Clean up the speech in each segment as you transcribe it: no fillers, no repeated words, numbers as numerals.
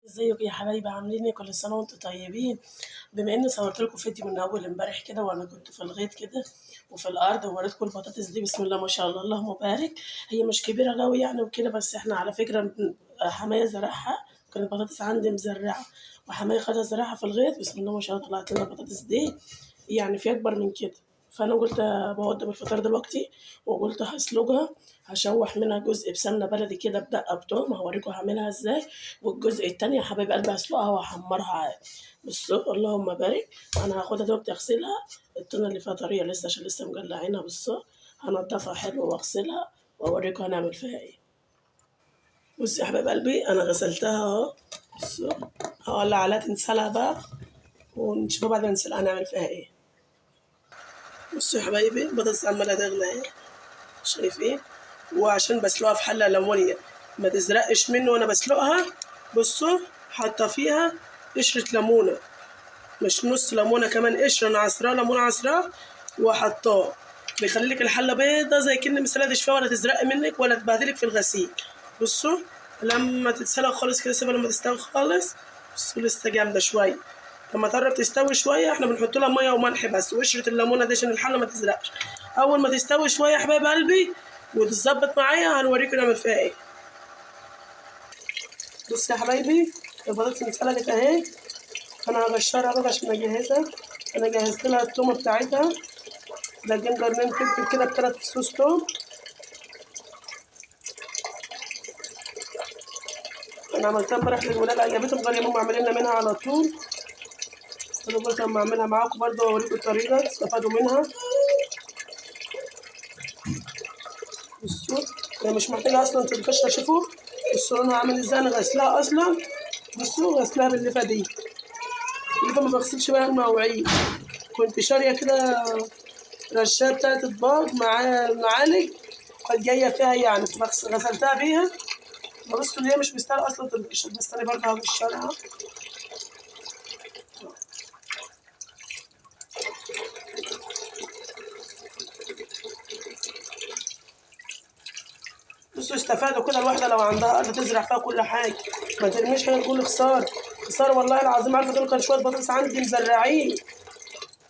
ازيكم يا حبايبي عاملين ايه؟ كل سنة وانتم طيبين. بما اني صورت لكم فيديو من اول امبارح كده وانا كنت في الغيط كده وفي الارض ووريتكم البطاطس دي، بسم الله ما شاء الله اللهم بارك. هي مش كبيرة قوي يعني وكده، بس احنا على فكرة حماية زرعها. كانت البطاطس عندي مزرعة وحماية خدها زرعها في الغيط، بسم الله ما شاء الله طلعت لنا البطاطس دي يعني في اكبر من كده. فانا قلت بوضب الفطار دلوقتي وقلت هسلقها، هشوح منها جزء بسمنه بلدي كده بدقه بتوم، هوريكم هعملها ازاي. والجزء التاني يا حبايب قلبي هسلقها واحمرها عادي. بصوا اللهم بارك. انا هاخدها دلوقتي اغسلها، التونه اللي فيها طريه لسه عشان لسه مقلعينها. بصوا هنضفها حلو واغسلها واوريكم هنعمل فيها ايه. بصوا يا حبايب قلبي انا غسلتها اهو. بصوا هولع عليها تنسلها بقى ونشوفها بعد ما نسلقها هنعمل فيها ايه. بصوا يا حبايبي البطاطس عمالة تغلى اهي، شايفين؟ وعشان بسلقها في حلة ألمونيا ما تزرقش منه وأنا بسلقها. بصوا حاطة فيها قشرة ليمونة، مش نص ليمونة، كمان قشرة أنا عصراه ليمونة عصراه وحطاه، بيخليلك الحلة بيضة زي كأن مسلقتش فيها ولا تزرق منك ولا تبهدلك في الغسيل. بصوا لما تتسلق خالص كده سيبها لما تستوي خالص. بصوا لسه جامدة شوية، لما تقرب تستوي شويه احنا بنحط لها ميه وملح بس وقشره الليمونه دي عشان الحله ما تزرقش. اول ما تستوي شويه يا حبايب قلبي وتتظبط معايا هنوريكم نعمل فيها ايه. بصوا يا حبايبي البطاطس اتسلقت اهي، انا هقشرها بقى عشان اجهزها. انا جهزت لها التومه بتاعتها، دقين قرنين فلفل كده ب3 فصوص توم. انا عملتها امبارح للولاد عجبتهم، قالوا يا ماما اعملي لنا منها على طول. انا قلت اما اعملها معاكم برضه واوريكم الطريقه تستفادوا منها. بصوا هي مش محتاجة أصلا تتقشر، شوفوا بصوا لونها عامل ازاي. أنا غسلاها أصلا، بصوا غسلاها بالليفة دي، الليفة ما بغسلش بيها المواعين. كنت شارية كده رشاة بتاعت أطباق مع معالق كانت جاية فيها يعني غسلتها بيها. بصوا اللي هي مش مستاهلة أصلا تتقشر، بس أنا برضه هقشرها. بصوا استفادوا كده الواحدة لو عندها أرض تزرع فيها كل حاجة، ما ترميش حاجة تقول خسارة. خسارة والله العظيم. عارفة دول كان شوية بطاطس عندي مزرعين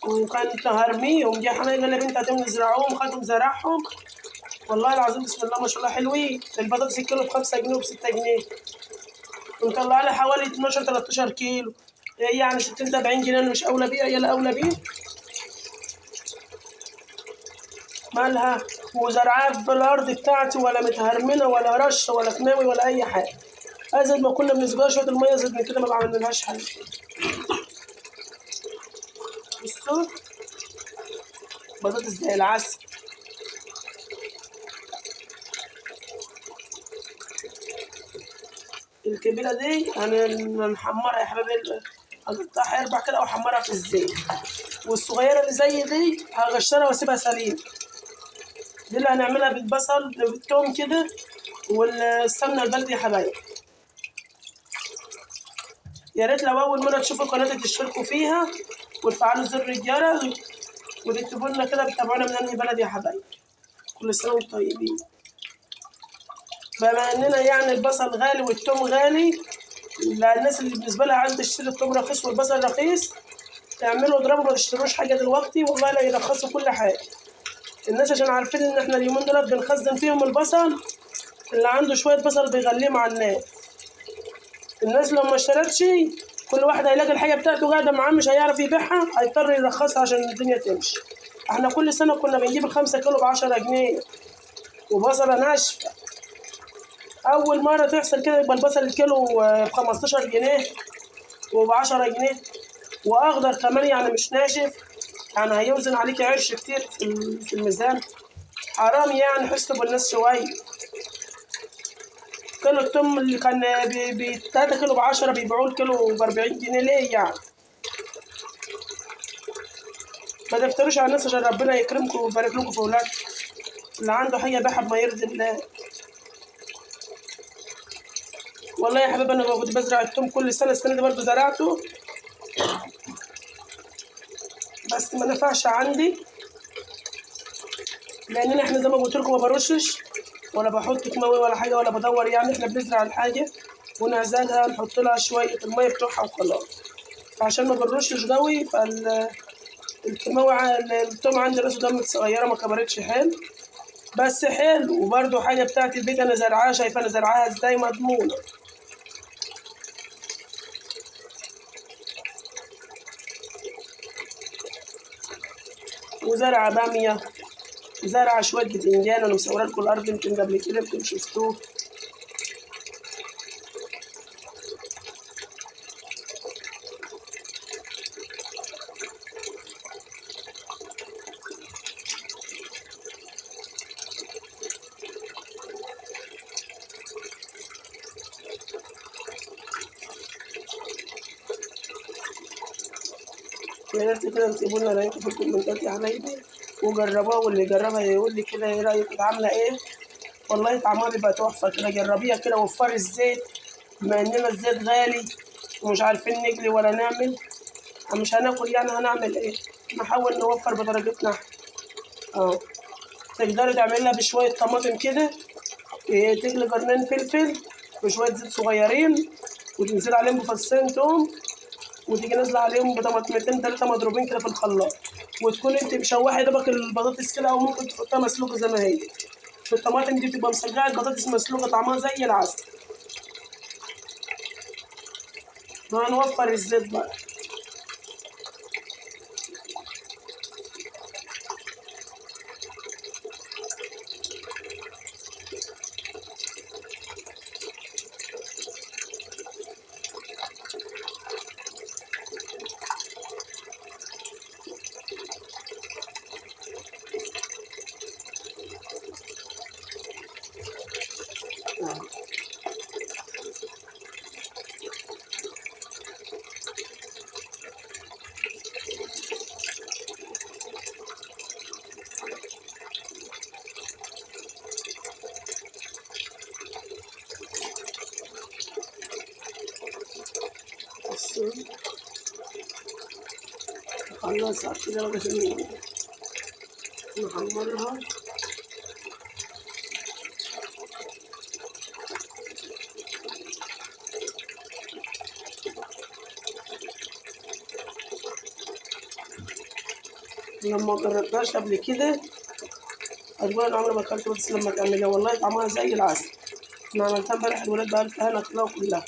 وكانت هرميهم، جه حماية قال لي يا بنت هتم نزرعوهم، خدهم زرعهم والله العظيم بسم الله ما شاء الله حلوين. البطاطس الكيلو ب5 جنيه وب6 جنيه، ومطلع لي حوالي 12 13 كيلو. إيه يعني 60 70 جنيه، انا مش اولى بيها هي الاولى بيها. مالها وزرعاها في الارض بتاعتي ولا متهرمنه ولا رشه ولا كيماوي ولا اي حاجه. ازيد ما كنا بنسقيها شويه الميه زاد من كده ما بعملناش حاجه. بصوا بطاطس زي العسل. الكبيرة دي هنحمرها يا حبايبي، هقطعها 4 كده واحمرها في الزيت. والصغيرة اللي زي دي هقشرها واسيبها سليم. دي اللي هنعملها بالبصل بالثوم كده والسمنة البلدي يا حبايبي. يا ريت لو أول مرة تشوفوا قناتي تشتركوا فيها وتفعلوا زر الجرس وتكتبوا لنا كده بتابعونا من أنهي بلد يا حبايبي. كل سنة وانتم طيبين. بما إننا يعني البصل غالي والثوم غالي، للناس اللي بالنسبة لها عايزة تشتري الثوم رخيص والبصل رخيص تعملوا اضربوا ما تشتروش حاجة دلوقتي، والله لا يرخصوا كل حاجة. الناس عشان عارفين إن إحنا اليومين دول بنخزن فيهم البصل، اللي عنده شوية بصل بيغليه مع الناس. الناس لو ما اشترتش كل واحد هيلاقي الحاجة بتاعته قاعدة معاه مش هيعرف يبيعها، هيضطر يرخصها عشان الدنيا تمشي. احنا كل سنة كنا بنجيب ال5 كيلو ب10 جنيه وبصلة ناشفة. أول مرة تحصل كده يبقى البصل الكيلو ب15 جنيه وب10 جنيه وأخضر كمان يعني مش ناشف، يعني هيوزن عليك عرش كتير في الميزان. حرام يعني، حسوا بالناس شوية. كيلو التوم اللي كان ب 3 كيلو ب10 بيبيعوه الكيلو ب40 جنيه، ليه يعني؟ ما تفتروش على الناس عشان ربنا يكرمكم ويبارك لكم في ولادكم. اللي عنده حاجة يبيعها بما يرضي الله. والله يا حبيبي أنا كنت بزرع التوم كل سنة، السنة دي برضه زرعته بس ما نفعش عندي، لأن احنا زي ما قلت لكم ما برشش ولا بحط كيماوي ولا حاجة ولا بدور، يعني احنا بنزرع الحاجة ونعزلها نحط لها شوية المية بتوعها وخلاص. فعشان ما بنرشش قوي التوم عندي راسه دمت صغيرة ما كبرتش حلو، بس حلو. وبرده حاجة بتاعت البيت أنا زرعاها، شايفة أنا زرعاها ازاي مضمونة. وزرعة بامية، زرعة شوية بتنجان، أنا مصورة لكم الأرض يمكن قبل كده يمكن شفتوه. يا ريت كده تسيبوا لنا رأيكم في الكومنتات يا حبايبي وجربوها، واللي يجربها يقول لي كده ايه رأيك عاملة ايه. والله طعمها بيبقى تحفة كده، جربيها كده. وفري الزيت بما اننا الزيت غالي ومش عارفين نجلي ولا نعمل، مش هناكل يعني هنعمل ايه، نحاول نوفر بدرجتنا احنا. اه تقدري تعملها بشوية طماطم كده، تقلي قرنين فلفل وشوية زيت صغيرين وتنزل عليهم بفصين توم، وتيجي نازله عليهم بطماطمتين 3 مضروبين كده في الخلاط، وتكون انت مشوحه دبك البطاطس كده، او ممكن تحطها مسلوقه زي ما هي. في الطماطم دي بتبقى مسقعه البطاطس مسلوقه طعمها زي العسل. وهنوفر الزيت بقى. بس نخلصها كده بقى عشان نحمرها. لما جربتهاش قبل كده هتقول انا عمري ما اكلت بطاطس لما تعملها، والله طعمها زي العسل. انا عملتها امبارح الولاد بألف هنا كلها وكلها.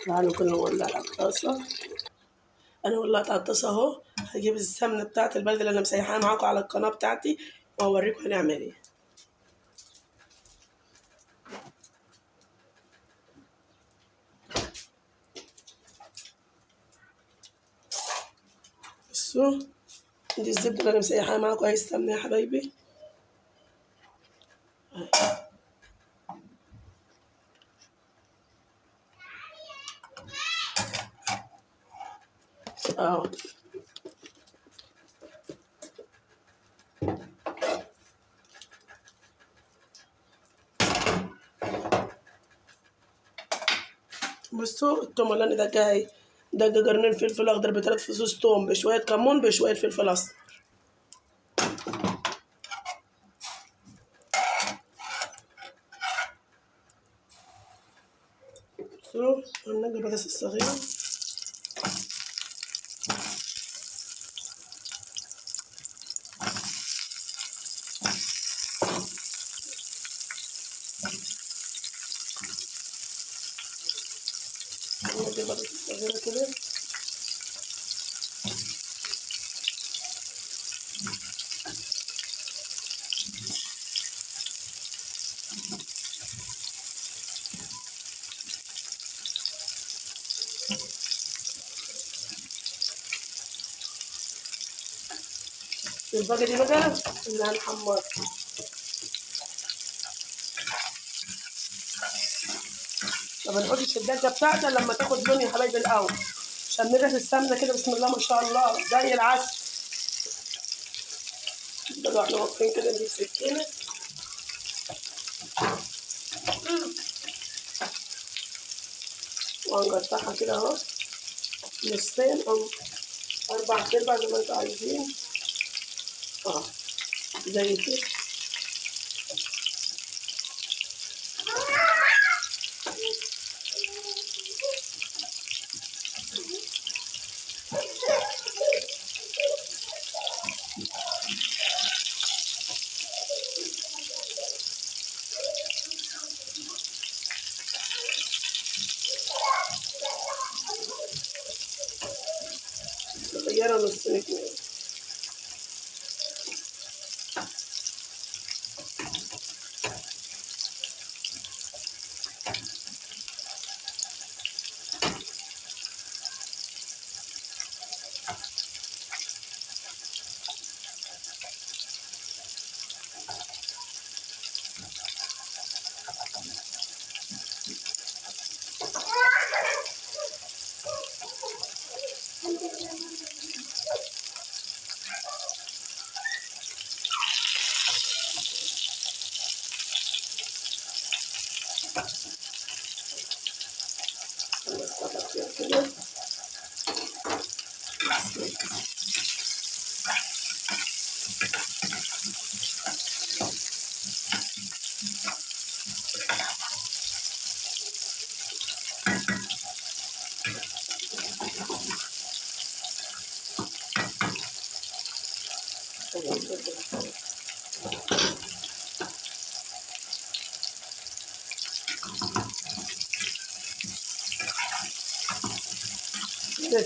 تعالوا كنا نولع على الطاسة. أنا ولعت على الطاسة أهو، هجيب السمنه بتاعت البلد اللي انا مسيحاها معاكم على القناه بتاعتي واوريكم هنعمل ايه. بصوا دي الزبده اللي انا مسيحاها معاكم اهي، السمنه يا حبايبي اهو. بصوا التوم اللي انا دقاها اهي، دقة قرنين فلفل اخضر ب3 فصوص توم بشويه كمون بشويه فلفل اسمر. بصوا هننقي البطاطس الصغيره ننقي البطاطس الصغيره كده. الباقي دي بقى اللي هنحمرها. ما بنحطش الدجه بتاعتها لما تاخد لون يا حبايبي الاول، عشان ريحه السمنه كده بسم الله ما شاء الله زي العسل. بقى احنا واقفين كده نجيب سكينه وهنقطعها كده اهو نصين او 4/4 زي ما انتوا عايزين اه زي كده. صغيره نصين كده.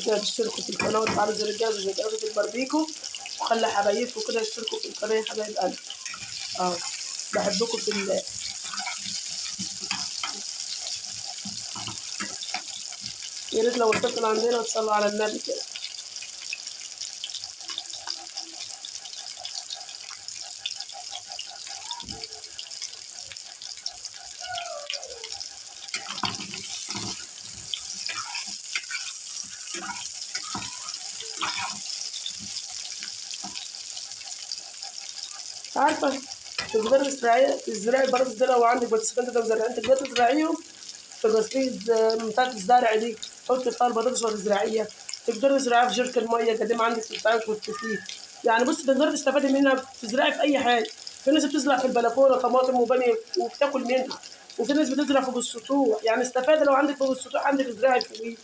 كده تشتركوا في القناه وتفعلوا زر الجرس عشان تعرفوا الباربيكو، وخلي حبايبكم كده يشتركوا في القناه يا حبايب قلبي. اه بحبكم في الله. يا ريت لو وصلتوا عندنا تصلوا على النبي كده. عارفه تقدري تزرعي البطاطس دي لو عندك بطاطس انت مزرعين تقدري تزرعيهم في القصيص بتاعت الزرع دي، حطي فيها البطاطس والزراعيه. تقدري تزرعيها في جيركن ميه قديم عندك في البتاعك وتفيه. يعني بصي تقدري تستفادي منها تزرعي في اي حاجه. في ناس بتزرع في البلكونه طماطم وبني وبتاكل منها، وفي ناس بتزرع فوق السطوح. يعني استفادي لو عندك فوق السطوح عندك ازرعي فوقيه.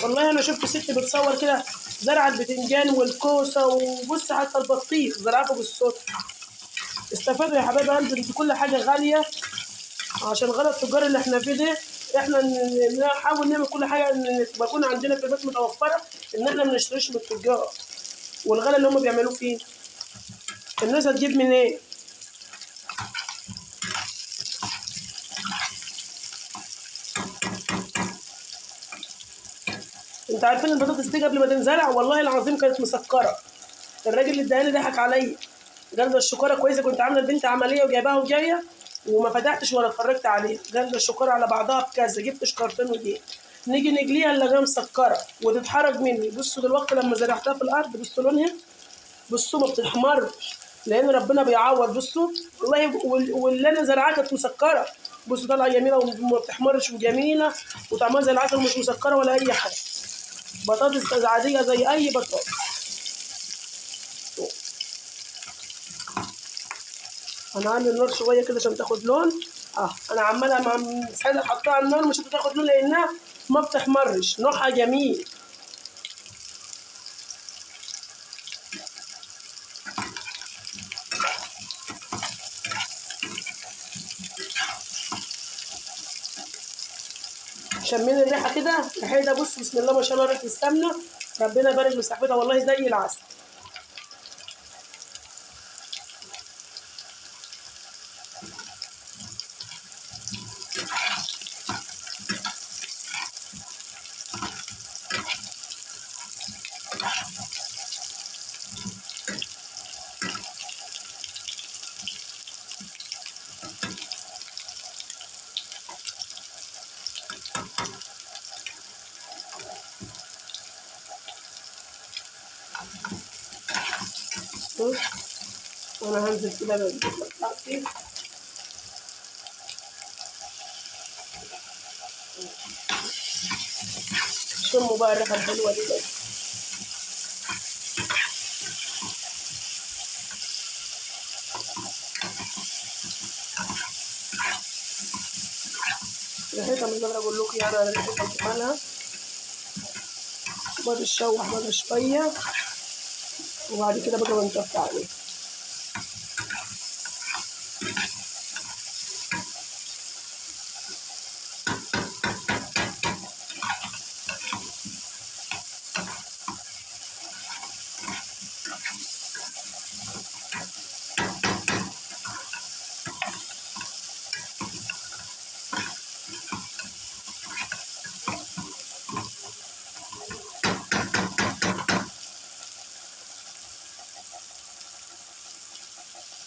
والله انا شفت ست بتصور كده زرع البتنجان والكوسه وبص حتى البطيخ زرعها فوق السطح. استفادوا يا حبايب قلبي، دي كل حاجه غاليه عشان غلط التجار اللي احنا فيه ده احنا نحاول نعمل كل حاجه ان تبقى يكون عندنا في البيت متوفره، ان احنا ما نشتريش من التجار والغلا اللي هم بيعملوه فيه. الناس هتجيب منين؟ إيه؟ انت عارفين البطاطس دي قبل ما تنزرع والله العظيم كانت مسكره. الراجل اللي اداني ضحك عليا، قال ده الشكاره كويسه، كنت عامله لبنت عمليه وجايباها وجايه وما فتحتش ولا اتفرجت عليها. قال ده الشكاره على بعضها بكذا، جبت شكارتين ودي نيجي نجليها نلاقيها مسكره وتتحرج مني. بصوا دلوقتي لما زرعتها في الارض بصوا لونها، بصوا ما بتتحمرش لان ربنا بيعوض. بصوا والله واللي انا زرعاها كانت مسكره، بصوا طالعه جميله وما بتحمرش وجميله وطعمها زي العسل ومش مسكره ولا اي حاجه. بطاطس عاديه زي اي بطاطس. انا هعمل النار شويه كده عشان تاخد لون. انا عماله مع سعيده حطها على النار مش هتاخد لون لانها ما بتحمرش، نوعها جميل. شمين الريحه كده، ريحتها بص بسم الله ما شاء الله، ريحه السمنه ربنا يبارك لصاحبتها والله زي العسل. وانا هنزل كده بالبيضه بتاعتي. شموا بقى الريحه الحلوه دي بس. ريحتها مش قادره اقول لكم يعني ريحتها جمالها. بتشوح بقى شويه وبعد كده بقى بنطفي عليه.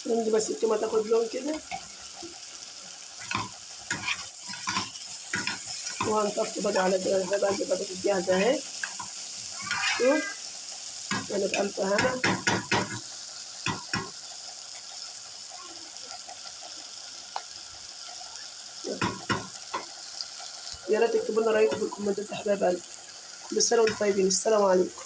نجي بس التومه تاخد لون كده وهنطفي بقى على كده بقى البطاطس جاهزه اهي. شوف كانت ألف هنا. يا ريت تكتبوا لنا رايكم في الكومنتات يا حبايب قلبي. بالسلامة وانتم طيبين، السلام عليكم.